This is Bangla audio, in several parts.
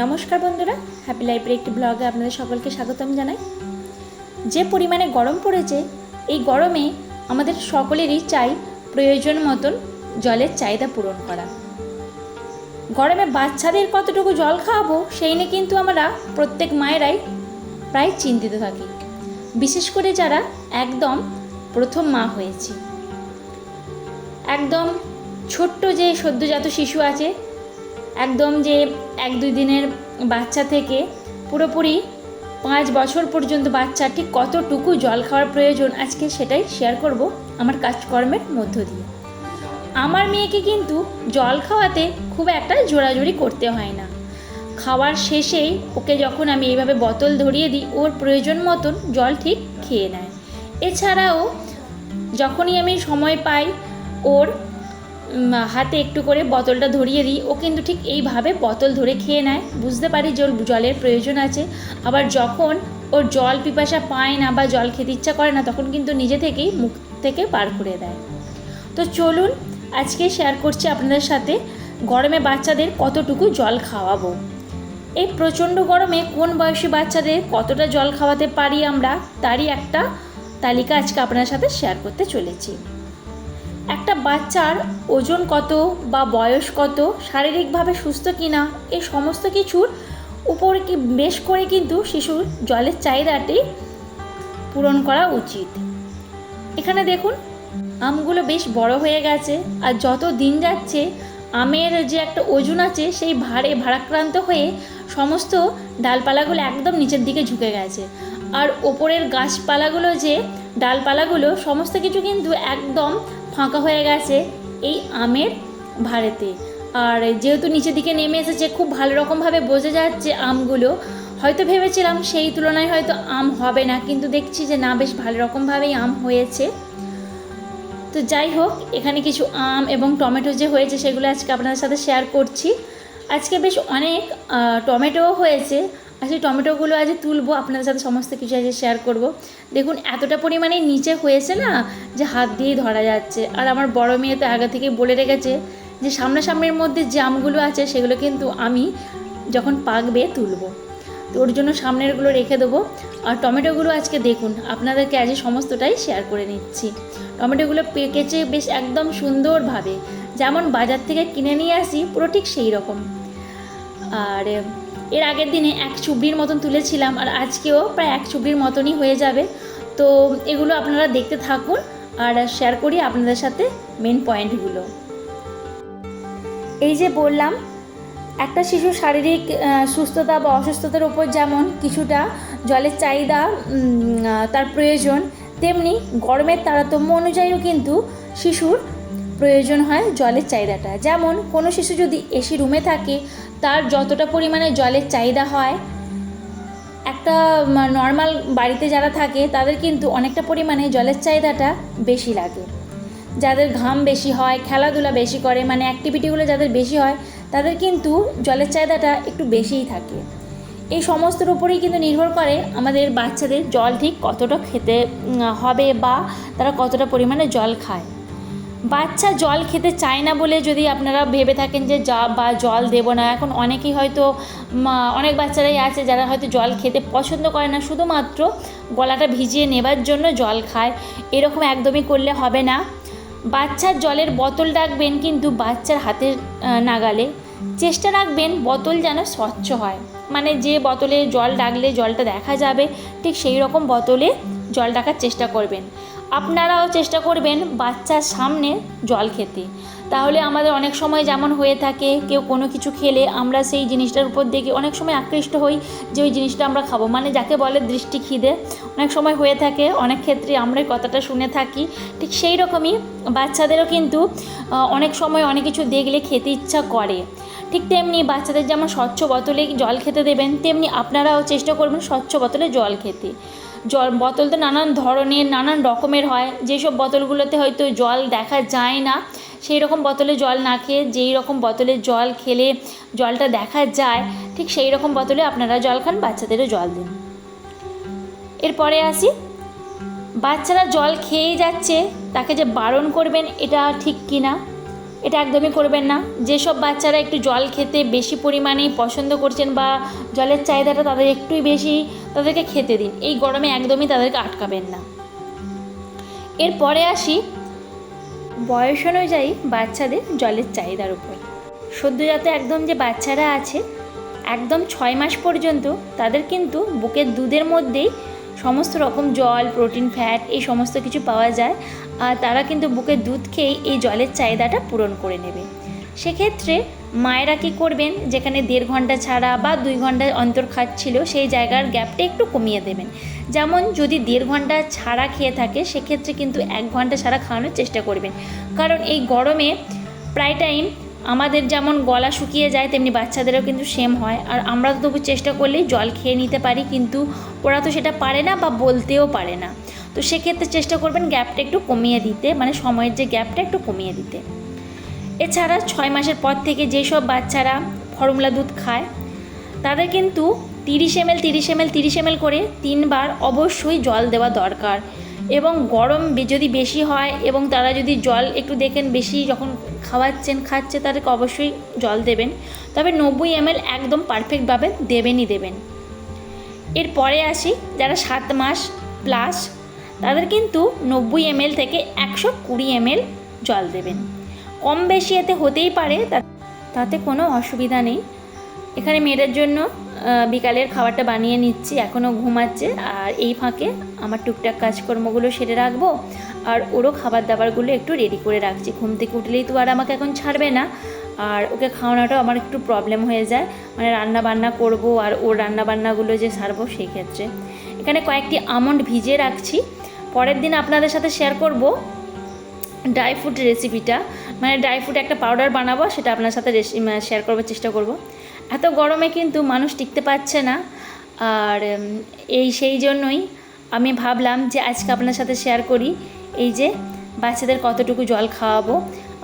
নমস্কার বন্ধুরা, হ্যাপি লাইফের একটি ব্লগে আপনাদের সকলকে স্বাগতম জানাই। যে পরিমাণে গরম পড়েছে, এই গরমে আমাদের সকলেরই চাই প্রয়োজন মতন জলের চাহিদা পূরণ করা। গরমে বাচ্চাদের কতটুকু জল খাওয়াবো সেই নিয়ে কিন্তু আমরা প্রত্যেক মায়েরাই প্রায় চিন্তিত থাকি, বিশেষ করে যারা একদম প্রথম মা হয়েছে। একদম ছোট্ট যে সদ্যজাত শিশু আছে, একদম যে 1-2 দিনের বাচ্চা থেকে পুরোপুরি 5 বছর পর্যন্ত বাচ্চা ঠিক কতটুকু জল খাওয়ার প্রয়োজন, আজকে সেটাই শেয়ার করব আমার কাজকর্মের মধ্য দিয়ে। আমার মেয়েকে কিন্তু জল খাওয়াতে খুব একটা জোরাজুরি করতে হয় না। খাওয়ার শেষেই ওকে যখন আমি এইভাবে বোতল ধরিয়ে দিই, ওর প্রয়োজন মতন জল ঠিক খেয়ে নেয়। এছাড়াও যখনই আমি সময় পাই ওর হাতে একটু করে বোতলটা ধরিয়ে দিই, ও কিন্তু ঠিক এইভাবে বোতল ধরে খেয়ে নেয়। বুঝতে পারি জলের প্রয়োজন আছে। আবার যখন ওর জল পিপাসা পায় না বা জল খেতে ইচ্ছা করে না, তখন কিন্তু নিজে থেকেই মুখ থেকে বার করে দেয়। তো চলুন আজকে শেয়ার করছি আপনাদের সাথে গরমে বাচ্চাদের কতটুকু জল খাওয়াবো। এই প্রচণ্ড গরমে কোন বয়সী বাচ্চাদের কতটা জল খাওয়াতে পারি আমরা, তারই একটা তালিকা আজকে আপনাদের সাথে শেয়ার করতে চলেছি। একটা বাচ্চার ওজন কত বা বয়স কত, শারীরিকভাবে সুস্থ কিনা, এই সমস্ত কিছুর উপর বেশ করে কিন্তু শিশুর জলের চাহিদাটি পূরণ করা উচিত। এখানে দেখুন, আমগুলো বেশ বড় হয়ে গেছে, আর যত দিন যাচ্ছে আমের যে একটা ওজন আছে সেই ভারাক্রান্ত হয়ে সমস্ত ডালপালাগুলো একদম নিচের দিকে ঝুঁকে গেছে। আর ওপরের গাছপালাগুলো যে ডালপালাগুলো সমস্ত কিছু কিন্তু একদম ফাঁকা হয়ে গেছে এই আমের ভারেতে। আর যেহেতু নিচের দিকে নেমে এসেছে, খুব ভালো রকমভাবে বোঝা যাচ্ছে আমগুলো। হয়তো ভেবেছিলাম সেই তুলনায় হয়তো আম হবে না, কিন্তু দেখছি যে না, বেশ ভালো রকমভাবেই আম হয়েছে। তো যাই হোক, এখানে কিছু আম এবং টমেটো যে হয়েছে সেগুলো আজকে আপনাদের সাথে শেয়ার করছি। আজকে বেশ অনেক টমেটোও হয়েছে। আজকে টমেটোগুলো আজ তুলবো, আপনাদের সাথে সমস্ত কিছু আজকে শেয়ার করব। দেখুন এতটা পরিমাণে নিচে হয়েছে না যে হাত দিয়েই ধরা যাচ্ছে। আর আমার বড় মেয়ে তো আগে থেকে বলে রেখেছে যে সামনাসামনির মধ্যে যে আমগুলো আছে সেগুলো কিন্তু আমি যখন পাকবে তুলবো, তো ওর জন্য সামনেরগুলো রেখে দেবো। আর টমেটোগুলো আজকে দেখুন আপনাদেরকে আজ সমস্তটাই শেয়ার করে নিচ্ছি। টমেটোগুলো পেকেছে বেশ একদম সুন্দরভাবে, যেমন বাজার থেকে কিনে নিয়ে আসি পুরো ঠিক সেই রকম। আর এর আগের দিনে 1 চুবড়ির মতন তুলেছিলাম, আর আজকেও প্রায় 1 চুবড়ির মতনই হয়ে যাবে। তো এগুলো আপনারা দেখতে থাকুন আর শেয়ার করি আপনাদের সাথে মেন পয়েন্টগুলো। এই যে বললাম, একটা শিশুর শারীরিক সুস্থতা বা অসুস্থতার উপর যেমন কিছুটা জলের চাহিদা তার প্রয়োজন, তেমনি গরমের তারতম্য অনুযায়ীও কিন্তু শিশুর প্রয়োজন হয় জলের চাহিদাটা। যেমন কোনো শিশু যদি এসি রুমে থাকে, তার যতটা পরিমাণে জলের চাহিদা হয়, একটা নর্মাল বাড়িতে যারা থাকে তাদের কিন্তু অনেকটা পরিমাণে জলের চাহিদাটা বেশি লাগে। যাদের ঘাম বেশি হয়, খেলাধুলা বেশি করে, মানে অ্যাক্টিভিটিগুলো যাদের বেশি হয়, তাদের কিন্তু জলের চাহিদাটা একটু বেশিই থাকে। এই সমস্তর উপরেই কিন্তু নির্ভর করে আমাদের বাচ্চাদের জল ঠিক কতটা খেতে হবে বা তারা কতটা পরিমাণে জল খায়। বাচ্চা জল খেতে চায় না বলে যদি আপনারা ভেবে থাকেন যে জল দেবো না, এখন অনেকেই হয়তো অনেক বাচ্চারাই আছে যারা হয়তো জল খেতে পছন্দ করে না, শুধুমাত্র গলাটা ভিজিয়ে নেবার জন্য জল খায়। এরকম একদমই করলে হবে না। বাচ্চার জলের বোতল রাখবেন কিন্তু বাচ্চার হাতের নাগালে। চেষ্টা রাখবেন বোতল যেন স্বচ্ছ হয়, মানে যে বোতলে জল রাখলে জলটা দেখা যাবে ঠিক সেই রকম বোতলে জল রাখার চেষ্টা করবেন। আপনারাও চেষ্টা করবেন বাচ্চার সামনে জল খেতে। তাহলে আমাদের অনেক সময় যেমন হয়ে থাকে, কেউ কোনো কিছু খেলে আমরা সেই জিনিসটার উপর দেখে অনেক সময় আকৃষ্ট হই যে ওই জিনিসটা আমরা খাবো, মানে যাকে বলে দৃষ্টি খিদে অনেক সময় হয়ে থাকে। অনেক ক্ষেত্রে আমরা এই কথাটা শুনে থাকি। ঠিক সেই রকমই বাচ্চাদেরও কিন্তু অনেক সময় অনেক কিছু দেখলে খেতে ইচ্ছা করে। ঠিক তেমনি বাচ্চাদের যেমন স্বচ্ছ বোতলে জল খেতে দেবেন, তেমনি আপনারাও চেষ্টা করবেন স্বচ্ছ বোতলে জল খেতে। বোতল তো নানান ধরনের নানান রকমের হয়, যেসব বোতলগুলোতে হয়তো জল দেখা যায় না, সেই রকম বোতলে জল না খেয়ে যেই রকম বোতলে জল খেলে জলটা দেখা যায় ঠিক সেই রকম বোতলে আপনারা জল খান, বাচ্চাদেরও জল দিন। এরপরে আসি, বাচ্চারা জল খেয়ে যাচ্ছে তাকে যে বারণ করবেন এটা ঠিক কিনা। এটা একদমই করবেন না। যেসব বাচ্চারা একটু জল খেতে বেশি পরিমাণে পছন্দ করছেন বা জলের চাহিদাটা তাদের একটুই বেশি, তাদেরকে খেতে দিন। এই গরমে একদমই তাদেরকে আটকাবেন না। এরপরে আসি বয়স অনুযায়ী বাচ্চাদের জলের চাহিদার উপর। সদ্যজাত একদম যে বাচ্চারা আছে একদম 6 মাস পর্যন্ত তাদের কিন্তু বুকের দুধের মধ্যেই সমস্ত রকম জল, প্রোটিন, ফ্যাট এই সমস্ত কিছু পাওয়া যায়, আর তারা কিন্তু বুকের দুধ খেয়েই এই জলের চাহিদাটা পূরণ করে নেবে। সেক্ষেত্রে মায়েরা কী করবেন, যেখানে 1.5 ঘন্টা ছাড়া বা 2 ঘন্টা অন্তর খাচ্ছিল সেই জায়গার গ্যাপটা একটু কমিয়ে দেবেন। যেমন যদি 1.5 ঘন্টা ছাড়া খেয়ে থাকে সেক্ষেত্রে কিন্তু 1 ঘন্টা ছাড়া খাওয়ানোর চেষ্টা করবেন। কারণ এই গরমে প্রায় টাইম আমাদের যেমন গলা শুকিয়ে যায় তেমনি বাচ্চাদেরও কিন্তু সেম হয়। আর আমরা তো তবু চেষ্টা করলেই জল খেয়ে নিতে পারি, কিন্তু ওরা তো সেটা পারে না বা বলতেও পারে না। তো সেক্ষেত্রে চেষ্টা করবেন গ্যাপটা একটু কমিয়ে দিতে, মানে সময়ের যে গ্যাপটা একটু কমিয়ে দিতে। এছাড়া 6 মাসের পর থেকে যেসব বাচ্চারা ফর্মুলা দুধ খায় তাদের কিন্তু 30 ml করে 3 বার অবশ্যই জল দেওয়া দরকার। এবং গরম যদি বেশি হয় এবং তারা যদি জল একটু দেখেন বেশি যখন খাচ্ছে তাদেরকে অবশ্যই জল দেবেন। তবে 90 ml একদম পারফেক্টভাবে দেবেন। এরপরে আসি যারা 7 মাস প্লাস, তাদের কিন্তু 90 ml থেকে 120 ml জল দেবেন। কম বেশি এতে হতেই পারে, তাতে কোনো অসুবিধা নেই। এখানে মেয়েদের জন্য বিকালের খাবারটা বানিয়ে নিচ্ছি, এখনও ঘুমাচ্ছে, আর এই ফাঁকে আমার টুকটাক কাজকর্মগুলো সেরে রাখবো, আর ওরও খাবার দাবারগুলো একটু রেডি করে রাখছি। ঘুম থেকে উঠলেই তো আর আমাকে এখন ছাড়বে না, আর ওকে খাওয়ানোটাও আমার একটু প্রবলেম হয়ে যায়, মানে রান্না বান্না করব আর ওর রান্না বান্নাগুলো যে সারবো সেই ক্ষেত্রে। এখানে কয়েকটি আমন্ড ভিজিয়ে রাখছি, পরের দিন আপনাদের সাথে শেয়ার করব ড্রাই ফ্রুট রেসিপিটা, মানে ড্রাই ফ্রুট একটা পাউডার বানাবো, সেটা আপনার সাথে শেয়ার করবার চেষ্টা করব। এত গরমে কিন্তু মানুষ টিকতে পারছে না, আর সেই জন্যই আমি ভাবলাম যে আজকে আপনার সাথে শেয়ার করি এই যে বাচ্চাদের কতটুকু জল খাওয়াবো।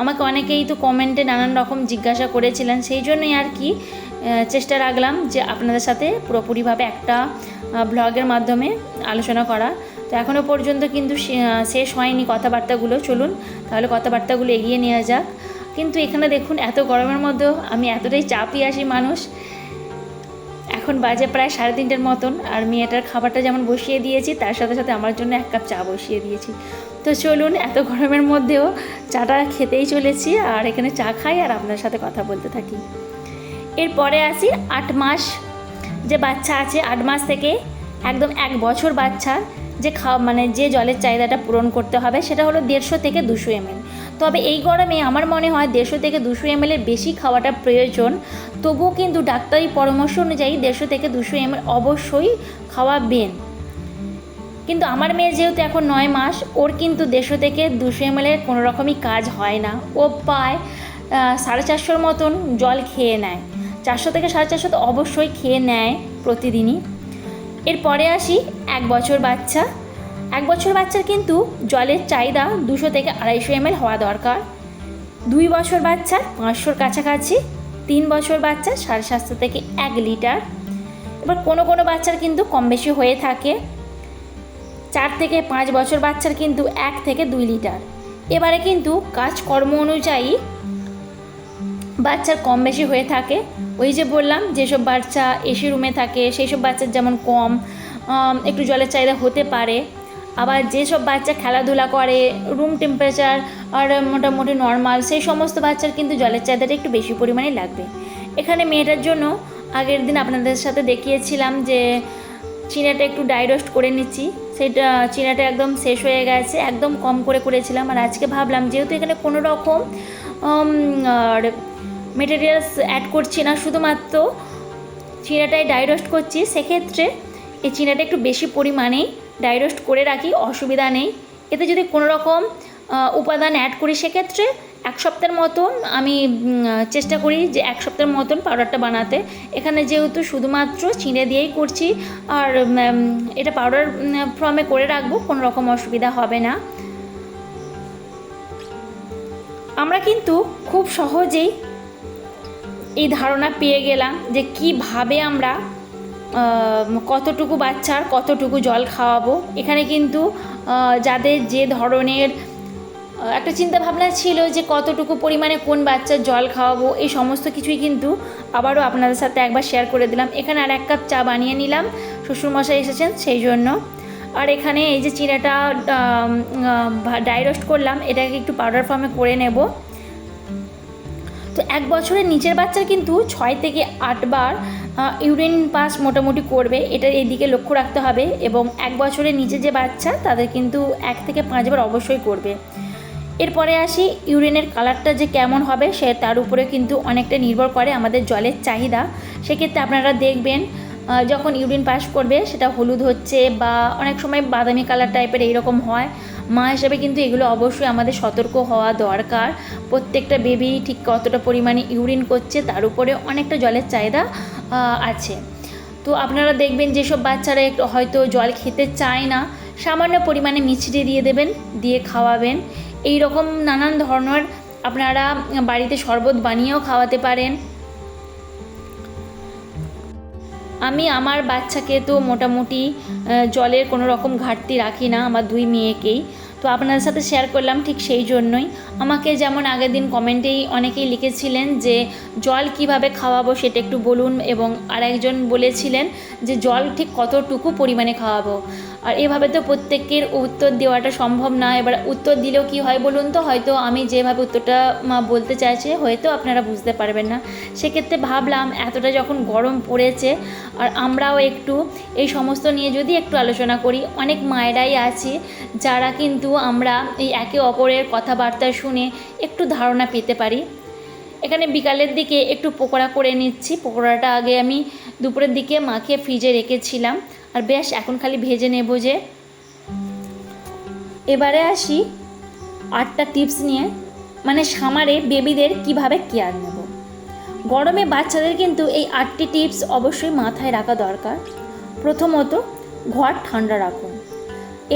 আমাকে অনেকেই তো কমেন্টে নানান রকম জিজ্ঞাসা করেছিলেন, সেই জন্যই আর কি চেষ্টা রাখলাম যে আপনাদের সাথে পুরোপুরিভাবে একটা ব্লগের মাধ্যমে আলোচনা করা। তো এখনও পর্যন্ত কিন্তু শেষ হয়নি কথাবার্তাগুলো, চলুন তাহলে কথাবার্তাগুলো এগিয়ে নেওয়া যাক। কিন্তু এখানে দেখুন এত গরমের মধ্যেও আমি এতটাই চাপই আসি মানুষ। এখন বাজে প্রায় 3:30 মতন, আর মেয়েটার খাবারটা যেমন বসিয়ে দিয়েছি তার সাথে সাথে আমার জন্য 1 কাপ চা বসিয়ে দিয়েছি। তো চলুন এত গরমের মধ্যেও চাটা খেতেই চলেছি, আর এখানে চা খাই আর আপনার সাথে কথা বলতে থাকি। এরপরে আসি 8 মাস যে বাচ্চা আছে, 8 মাস থেকে একদম 1 বছর বাচ্চার যে যে জলের চাহিদাটা পূরণ করতে হবে সেটা হলো 150 থেকে 200 ml। তবে এই গরমে আমার মনে হয় 150 থেকে 200 ml এর বেশি খাওয়াটা প্রয়োজন, তবুও কিন্তু ডাক্তারি পরামর্শ অনুযায়ী 150 থেকে 200 ml অবশ্যই খাওয়াবেন। কিন্তু আমার মেয়ে যেহেতু এখন 9 মাস, ওর কিন্তু 150 থেকে 200 ml এর কোনো রকমই কাজ হয় না। ও প্রায় 450 মতন জল খেয়ে নেয়, 400 থেকে 450 তো অবশ্যই খেয়ে নেয় প্রতিদিনই। এরপরে আসি 1 বছর বাচ্চা। 1 বছর বাচ্চার কিন্তু জলের চাহিদা 200 থেকে 250 ml হওয়া দরকার। 2 বছর বাচ্চার 500-র কাছাকাছি, 3 বছর বাচ্চার 750 থেকে 1 লিটার। এবার কোনো বাচ্চার কিন্তু কম বেশি হয়ে থাকে। 4 থেকে 5 বছর বাচ্চার কিন্তু 1 থেকে 2 লিটার। এবারে কিন্তু কাজকর্ম অনুযায়ী বাচ্চার কম বেশি হয়ে থাকে। ওই যে বললাম যেসব বাচ্চা এসি রুমে থাকে সেই সব বাচ্চার যেমন কম একটু জলের চাহিদা হতে পারে, আবার যেসব বাচ্চা খেলাধুলা করে রুম টেম্পারেচার আর মোটামুটি নর্মাল, সেই সমস্ত বাচ্চার কিন্তু জলের চাহিদাটা একটু বেশি পরিমাণে লাগবে। এখানে মেয়েটার জন্য আগের দিন আপনাদের সাথে দেখিয়েছিলাম যে চিনাটা একটু ড্রাই রোস্ট করে নিচ্ছি, সেটা চিনাটা একদম শেষ হয়ে গেছে, একদম কম করে করেছিলাম। আর আজকে ভাবলাম যেহেতু এখানে কোনো রকম মেটেরিয়ালস অ্যাড করছি না, শুধুমাত্র চিনাটাই ড্রাই রোস্ট করছি, সেক্ষেত্রে এই চিনাটা একটু বেশি পরিমাণেই ড্রাই রোস্ট করে রাখি, অসুবিধা নেই। এতে যদি কোনো রকম উপাদান অ্যাড করি সেক্ষেত্রে 1 সপ্তাহের মতন আমি চেষ্টা করি যে 1 সপ্তাহের মতন পাউডারটা বানাতে। এখানে যেহেতু শুধুমাত্র চিনে দিয়েই করছি আর এটা পাউডার ফর্মে করে রাখবো, কোনো রকম অসুবিধা হবে না। আমরা কিন্তু খুব সহজেই এই ধারণা পেয়ে গেলাম যে কিভাবে আমরা কতটুকু বাচ্চার কতটুকু জল খাওয়াবো। এখানে কিন্তু যাদের যে ধরনের একটা চিন্তা ভাবনা ছিল যে কতটুকু পরিমাণে কোন বাচ্চার জল খাওয়াবো, এই সমস্ত কিছুই কিন্তু আবারও আপনাদের সাথে একবার শেয়ার করে দিলাম। এখানে আর 1 কাপ চা বানিয়ে নিলাম, শ্বশুরমশাই এসেছেন সেই জন্য। আর এখানে এই যে চিড়াটা ড্রাই রোস্ট করলাম, এটাকে একটু পাউডার ফর্মে করে নেব। তো 1 বছরের নিচের বাচ্চার কিন্তু 6 থেকে 8 বার ইউরিন পাস মোটামুটি করবে, এটা এইদিকে লক্ষ্য রাখতে হবে। এবং 1 বছরের নিচে যে বাচ্চা তাদের কিন্তু 1 থেকে 5 বার অবশ্যই করবে। এরপরে আসি ইউরিনের কালারটা যে কেমন হবে সে তার উপরে কিন্তু অনেকটা নির্ভর করে আমাদের জলের চাহিদা। সেক্ষেত্রে আপনারা দেখবেন যখন ইউরিন পাস করবে সেটা হলুদ হচ্ছে বা অনেক সময় বাদামি কালার টাইপের এইরকম হয়। মা হিসেবে কিন্তু এগুলো অবশ্যই আমাদের সতর্ক হওয়া দরকার। প্রত্যেকটা বেবি ঠিক কতটা পরিমাণে ইউরিন করছে তার উপরে অনেকটা জলের চাহিদা আছে। তো আপনারা দেখবেন যেসব বাচ্চারা একটু হয়তো জল খেতে চায় না, সামান্য পরিমাণে মিষ্টি দিয়ে দেবেন, দিয়ে খাওয়াবেন। এই রকম নানান ধরনের আপনারা বাড়িতে শরবত বানিয়েও খাওয়াতে পারেন। আমি আমার বাচ্চাকে তো মোটামুটি জলের কোনো রকম ঘাটতি রাখি না, আমার 2 মেয়েকেই। তো আপনাদের সাথে শেয়ার করলাম ঠিক সেই জন্যই। আমাকে যেমন আগের দিন কমেন্টেই অনেকেই লিখেছিলেন যে জল কিভাবে খাওয়াবো সেটা একটু বলুন, এবং আরেকজন বলেছিলেন যে জল ঠিক কতটুকু পরিমাণে খাওয়াবো। আর এভাবে তো প্রত্যেকের উত্তর দেওয়াটা সম্ভব না। এবার উত্তর দিলেও কি হয় বলুন তো, হয়তো আমি যেভাবে উত্তরটা বলতে চাইছি হয়তো আপনারা বুঝতে পারবেন না। সেক্ষেত্রে ভাবলাম এতটা যখন গরম পড়েছে আর আমরাও একটু এই সমস্ত নিয়ে যদি একটু আলোচনা করি। অনেক মায়েরাই আছে যারা কিন্তু আমরা এই একে অপরের কথাবার্তা শুনে একটু ধারণা পেতে পারি। এখানে বিকালের দিকে একটু পকোড়া করে নিচ্ছি। পকোড়াটা আগে আমি দুপুরের দিকে মাখিয়ে ফ্রিজে রেখেছিলাম, আর বেশ এখন খালি ভেজে নেব যে। এবারে আসি 8টা টিপস নিয়ে, মানে সামারে বেবিদের কিভাবে কেয়ার নেব। গরমে বাচ্চাদের কিন্তু এই 8টি টিপস অবশ্যই মাথায় রাখা দরকার। প্রথমত, ঘর ঠান্ডা রাখুন।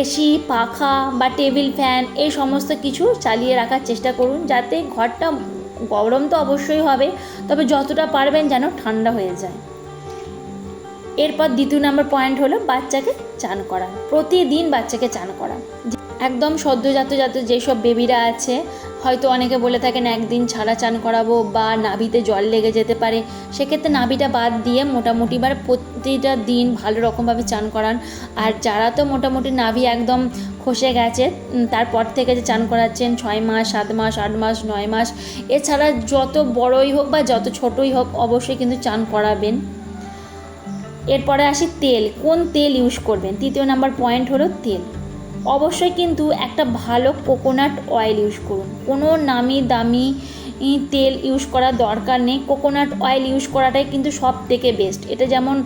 এসি, পাখা বা টেবিল ফ্যান এই সমস্ত কিছু চালিয়ে রাখার চেষ্টা করুন, যাতে ঘরটা, গরম তো অবশ্যই হবে, তবে যতটা পারবেন যেন ঠান্ডা হয়ে যায়। এরপর 2 নম্বর পয়েন্ট হলো বাচ্চাকে চান করা। প্রতিদিন বাচ্চাকে চান করা। একদম সদ্যজাত যেসব বেবিরা আছে, হয়তো অনেকে বলে থাকেন একদিন ছাড়া চান করাবো বা নাভিতে জল লেগে যেতে পারে, সেক্ষেত্রে নাভিটা বাদ দিয়ে মোটামুটি প্রতিটা দিন ভালো রকমভাবে চান করান। আর যারা তো মোটামুটি নাভি একদম খসে গেছে তারপর থেকে যে চান করাচ্ছেন 6 মাস, 7 মাস, 8 মাস, 9 মাস, এছাড়া যত বড়ই হোক বা যত ছোটই হোক অবশ্যই কিন্তু চান করাবেন। এরপরে আসি তেল। কোন তেল ইউজ করবেন? 3 নম্বর পয়েন্ট হলো তেল। অবশ্যই কিন্তু একটা ভালো কোকোনাট অয়েল ইউজ করুন। কোনো নামি দামি তেল ইউজ করার দরকার নেই। কোকোনাট অয়েল ইউজ করাটাই কিন্তু সব থেকে বেস্ট। এটা যেমন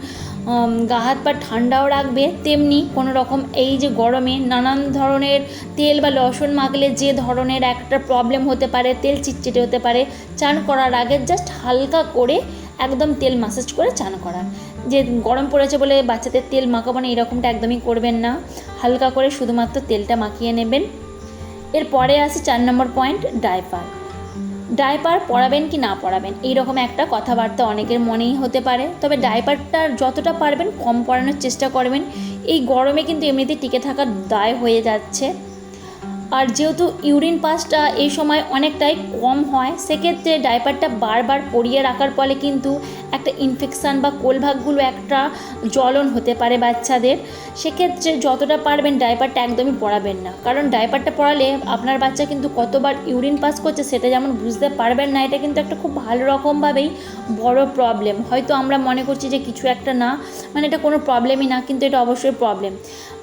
গা হাত পা ঠান্ডাও রাখবে, তেমনি কোনো রকম এই যে গরমে নানান ধরনের তেল বা লোশন মাখলে যে ধরনের একটা প্রবলেম হতে পারে, তেল চিটচিটে হতে পারে, চান করার আগে জাস্ট হালকা করে একদম তেল ম্যাসাজ করে চান করান। যে গরম পড়েছে বলে বাচ্চাদের তেল মাখাবো না এরকমটা একদমই করবেন না। হালকা করে শুধুমাত্র তেলটা মাখিয়ে নেবেন। এরপরে আসে 4 নম্বর পয়েন্ট, ডাইপার। ডাইপার পরাবেন কি না পরাবেন এইরকম একটা কথাবার্তা অনেকের মনেই হতে পারে, তবে ডাইপারটা যতটা পারবেন কম পরানোর চেষ্টা করবেন। এই গরমে কিন্তু এমনিতে টিকে থাকার দায় হয়ে যাচ্ছে। আর যেহেতু ইউরিন পাসটা এই সময় অনেকটাই কম হয়, সেক্ষেত্রে ডাইপারটা বারবার পরিয়ে রাখার ফলে কিন্তু একটা ইনফেকশান বা কোলভাগগুলো একটা জ্বলন হতে পারে বাচ্চাদের। সেক্ষেত্রে যতটা পারবেন ডাইপারটা একদমই পরাবেন না, কারণ ডাইপারটা পরালে আপনার বাচ্চা কিন্তু কতবার ইউরিন পাস করছে সেটা যেমন বুঝতে পারবেন না। এটা কিন্তু একটা খুব ভালো রকমভাবেই বড় প্রবলেম। হয়তো আমরা মনে করছি যে কিছু একটা না, মানে এটা কোনো প্রবলেমই না, কিন্তু এটা অবশ্যই প্রবলেম।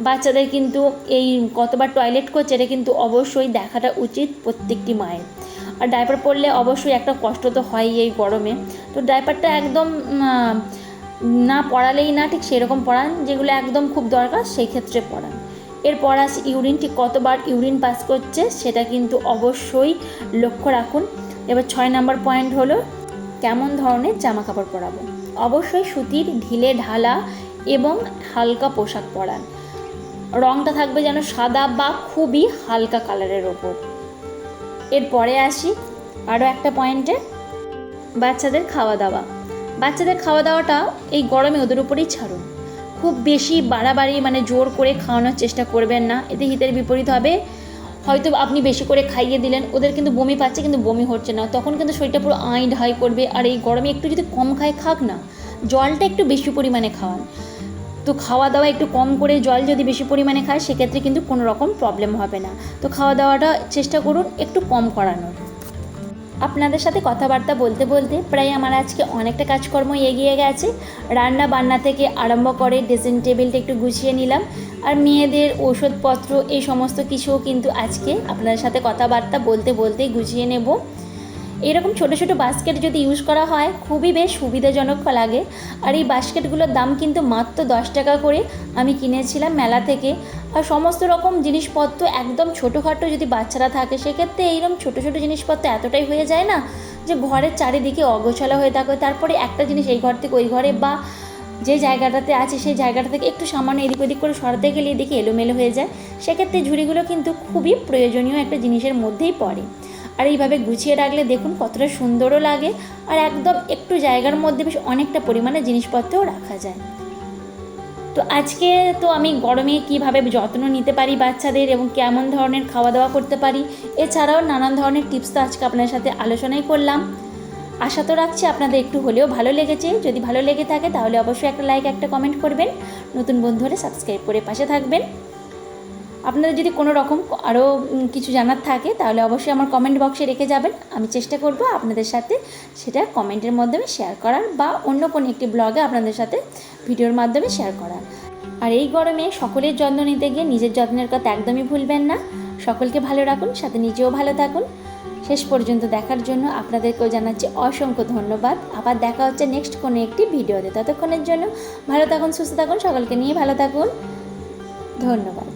বাচ্চাদের কিন্তু এই কতবার টয়লেট করছে এটা কিন্তু অবশ্যই দেখাটা উচিত প্রত্যেকটি মায়ের। আর ডাইপার পরলে অবশ্যই একটা কষ্ট তো হয়ই এই গরমে। তো ডাইপারটা একদম না পরালেই না, ঠিক সেরকম পরান, যেগুলো একদম খুব দরকার সেই ক্ষেত্রে পরান। এরপর আসি ইউরিন, ঠিক কতবার ইউরিন পাস করছে সেটা কিন্তু অবশ্যই লক্ষ্য রাখুন। এবার 6 নম্বর পয়েন্ট হলো কেমন ধরনের জামা কাপড় পরাবো। অবশ্যই সুতির, ঢিলে ঢালা এবং হালকা পোশাক পরান। রঙটা থাকবে যেন সাদা বা খুবই হালকা কালারের ওপর। এরপরে আসি আরও একটা পয়েন্টে, বাচ্চাদের খাওয়া দাওয়া। বাচ্চাদের খাওয়া দাওয়াটা এই গরমে ওদের উপরেই ছাড়ুন। খুব বেশি বাড়াবাড়ি মানে জোর করে খাওয়ানোর চেষ্টা করবেন না, এতে হিতের বিপরীত হবে। হয়তো আপনি বেশি করে খাইয়ে দিলেন, ওদের কিন্তু বমি পাচ্ছে কিন্তু বমি হচ্ছে না, তখন কিন্তু শরীরটা পুরো আই ঢাই করবে। আর এই গরমে একটু যদি কম খাক না, জলটা একটু বেশি পরিমাণে খাওয়ান। তো খাওয়া দাওয়া একটু কম করে জল যদি বেশি পরিমাণে খায় সেক্ষেত্রে কিন্তু কোনো রকম প্রবলেম হবে না। তো খাওয়া দাওয়াটা চেষ্টা করুন একটু কম করানোর। আপনাদের সাথে কথাবার্তা বলতে বলতে প্রায় আমার আজকে অনেকটা কাজকর্ম এগিয়ে গেছে। রান্না বান্না থেকে আরম্ভ করে ড্রেসিং টেবিলটা একটু গুছিয়ে নিলাম, আর মেয়েদের ওষুধপত্র এই সমস্ত কিছুও কিন্তু আজকে আপনাদের সাথে কথাবার্তা বলতে বলতেই গুছিয়ে নেব। এরকম ছোটো ছোটো বাস্কেট যদি ইউজ করা হয় খুবই বেশ সুবিধাজনক লাগে। আর এই বাস্কেটগুলোর দাম কিন্তু মাত্র 10 টাকা করে আমি কিনেছিলাম মেলা থেকে। আর সমস্ত রকম জিনিসপত্র একদম ছোটোখাটো যদি বাচ্চারা থাকে সেক্ষেত্রে এইরকম ছোটো ছোটো জিনিসপত্র এতটাই হয়ে যায় না যে ঘরের চারিদিকে অগোছালো হয়ে থাকে। তারপরে একটা জিনিস এই ঘর থেকে ওই ঘরে বা যে জায়গাটাতে আছে সেই জায়গাটা থেকে একটু সামান্য এদিক ওদিক করে সরাতে গেলে এদিকে এলোমেলো হয়ে যায়। সেক্ষেত্রে ঝুড়িগুলো কিন্তু খুবই প্রয়োজনীয় একটা জিনিসের মধ্যেই পড়ে। আর এইভাবে গুছিয়ে রাখলে দেখুন কতটা সুন্দরও লাগে, আর একদম একটু জায়গার মধ্যে বেশ অনেকটা পরিমাণে জিনিসপত্রও রাখা যায়। তো আজকে তো আমি গরমে কীভাবে যত্ন নিতে পারি বাচ্চাদের এবং কেমন ধরনের খাওয়া দাওয়া করতে পারি, এছাড়াও নানান ধরনের টিপস তো আজকে আপনার সাথে আলোচনাই করলাম। আশা তো রাখছি আপনাদের একটু হলেও ভালো লেগেছে। যদি ভালো লেগে থাকে তাহলে অবশ্যই একটা লাইক, একটা কমেন্ট করবেন। নতুন বন্ধু হলে সাবস্ক্রাইব করে পাশে থাকবেন। আপনাদের যদি কোনো রকম আরও কিছু জানার থাকে তাহলে অবশ্যই আমার কমেন্ট বক্সে রেখে যাবেন। আমি চেষ্টা করব আপনাদের সাথে সেটা কমেন্টের মাধ্যমে শেয়ার করার বা অন্য কোনো একটি ব্লগে আপনাদের সাথে ভিডিওর মাধ্যমে শেয়ার করার। আর এই গরমে সকলের যত্ন নিতে গিয়ে নিজের যত্নের কথা একদমই ভুলবেন না। সকলকে ভালো রাখুন, সাথে নিজেও ভালো থাকুন। শেষ পর্যন্ত দেখার জন্য আপনাদেরকেও জানাচ্ছি অসংখ্য ধন্যবাদ। আবার দেখা হচ্ছে নেক্সট কোনো একটি ভিডিওতে। ততক্ষণের জন্য ভালো থাকুন, সুস্থ থাকুন, সকলকে নিয়ে ভালো থাকুন। ধন্যবাদ।